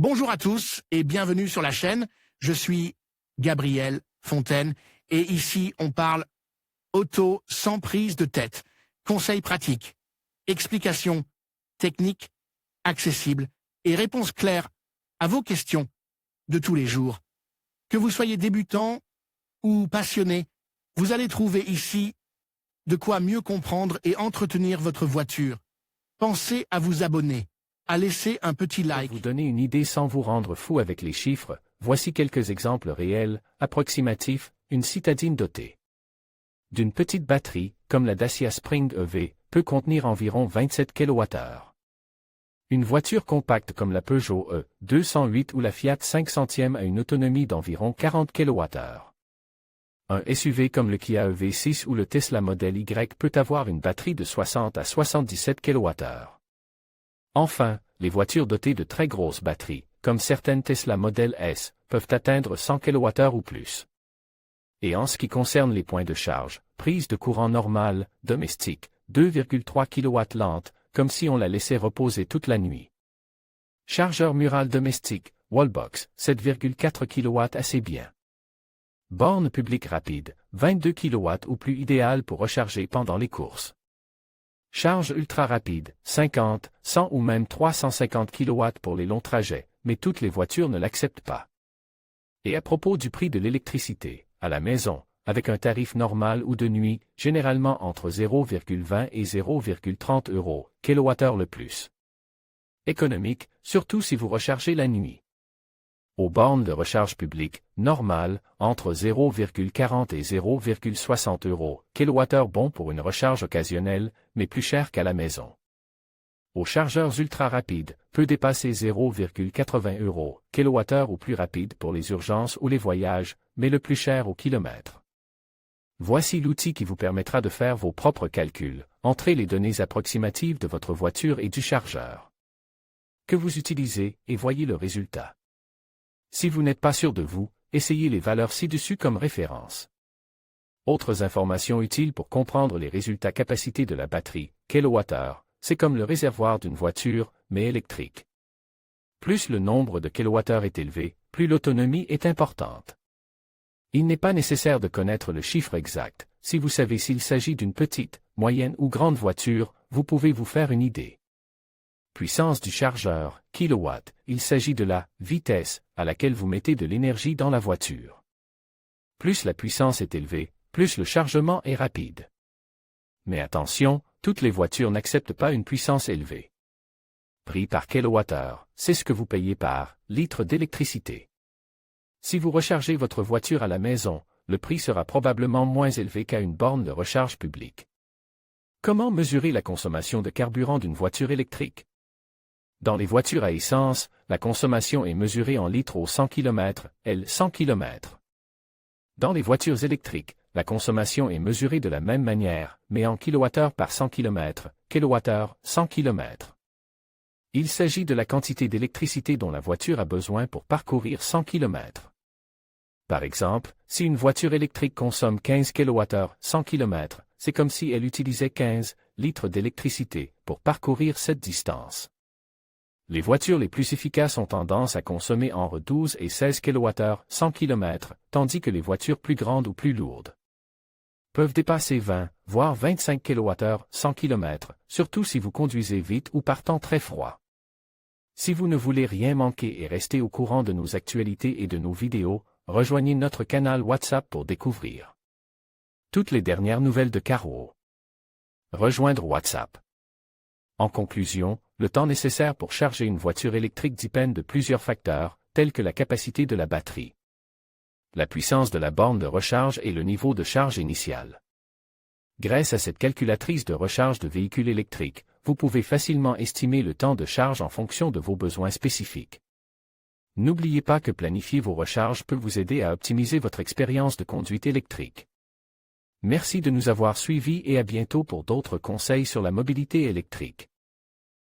Bonjour à tous et bienvenue sur la chaîne. Je suis Gabriel Fontaine et ici on parle auto sans prise de tête. Conseils pratiques, explications techniques, accessibles et réponses claires à vos questions de tous les jours. Que vous soyez débutant ou passionné, vous allez trouver ici de quoi mieux comprendre et entretenir votre voiture. Pensez à vous abonner, à laisser un petit like. Pour vous donner une idée sans vous rendre fou avec les chiffres, voici quelques exemples réels, approximatifs, une citadine dotée d'une petite batterie, comme la Dacia Spring EV, peut contenir environ 27 kWh. Une voiture compacte comme la Peugeot E208 ou la Fiat 500e a une autonomie d'environ 40 kWh. Un SUV comme le Kia EV6 ou le Tesla Model Y peut avoir une batterie de 60 à 77 kWh. Enfin, les voitures dotées de très grosses batteries, comme certaines Tesla Model S, peuvent atteindre 100 kWh ou plus. Et en ce qui concerne les points de charge, prise de courant normale, domestique, 2,3 kW lente, comme si on la laissait reposer toute la nuit. Chargeur mural domestique, wallbox, 7,4 kW assez bien. Borne publique rapide, 22 kW ou plus idéal pour recharger pendant les courses. Charge ultra rapide, 50, 100 ou même 350 kW pour les longs trajets, mais toutes les voitures ne l'acceptent pas. Et à propos du prix de l'électricité, à la maison, avec un tarif normal ou de nuit, généralement entre 0,20 et 0,30 € kWh le plus. Économique, surtout si vous rechargez la nuit. Aux bornes de recharge publique, normales, entre 0,40 et 0,60 € kWh bon pour une recharge occasionnelle, mais plus cher qu'à la maison. Aux chargeurs ultra rapides, peut dépasser 0,80 € kWh ou plus rapide pour les urgences ou les voyages, mais le plus cher au kilomètre. Voici l'outil qui vous permettra de faire vos propres calculs. Entrez les données approximatives de votre voiture et du chargeur que vous utilisez et voyez le résultat. Si vous n'êtes pas sûr de vous, essayez les valeurs ci-dessus comme référence. Autres informations utiles pour comprendre les résultats capacité de la batterie, kWh, c'est comme le réservoir d'une voiture, mais électrique. Plus le nombre de kWh est élevé, plus l'autonomie est importante. Il n'est pas nécessaire de connaître le chiffre exact. Si vous savez s'il s'agit d'une petite, moyenne ou grande voiture, vous pouvez vous faire une idée. Puissance du chargeur, kilowatt, il s'agit de la vitesse à laquelle vous mettez de l'énergie dans la voiture. Plus la puissance est élevée, plus le chargement est rapide. Mais attention, toutes les voitures n'acceptent pas une puissance élevée. Prix par kilowattheure, c'est ce que vous payez par litre d'électricité. Si vous rechargez votre voiture à la maison, le prix sera probablement moins élevé qu'à une borne de recharge publique. Comment mesurer la consommation de carburant d'une voiture électrique? Dans les voitures à essence, la consommation est mesurée en litres au 100 km, 100 km. Dans les voitures électriques, la consommation est mesurée de la même manière, mais en kilowattheure par 100 km, kilowattheure, 100 km. Il s'agit de la quantité d'électricité dont la voiture a besoin pour parcourir 100 km. Par exemple, si une voiture électrique consomme 15 kWh 100 km, c'est comme si elle utilisait 15 litres d'électricité pour parcourir cette distance. Les voitures les plus efficaces ont tendance à consommer entre 12 et 16 kWh 100 km, tandis que les voitures plus grandes ou plus lourdes peuvent dépasser 20, voire 25 kWh 100 km, surtout si vous conduisez vite ou par temps très froid. Si vous ne voulez rien manquer et rester au courant de nos actualités et de nos vidéos, rejoignez notre canal WhatsApp pour découvrir toutes les dernières nouvelles de Carwow. Rejoindre WhatsApp. En conclusion, le temps nécessaire pour charger une voiture électrique dépend de plusieurs facteurs, tels que la capacité de la batterie, la puissance de la borne de recharge et le niveau de charge initial. Grâce à cette calculatrice de recharge de véhicules électriques, vous pouvez facilement estimer le temps de charge en fonction de vos besoins spécifiques. N'oubliez pas que planifier vos recharges peut vous aider à optimiser votre expérience de conduite électrique. Merci de nous avoir suivis et à bientôt pour d'autres conseils sur la mobilité électrique.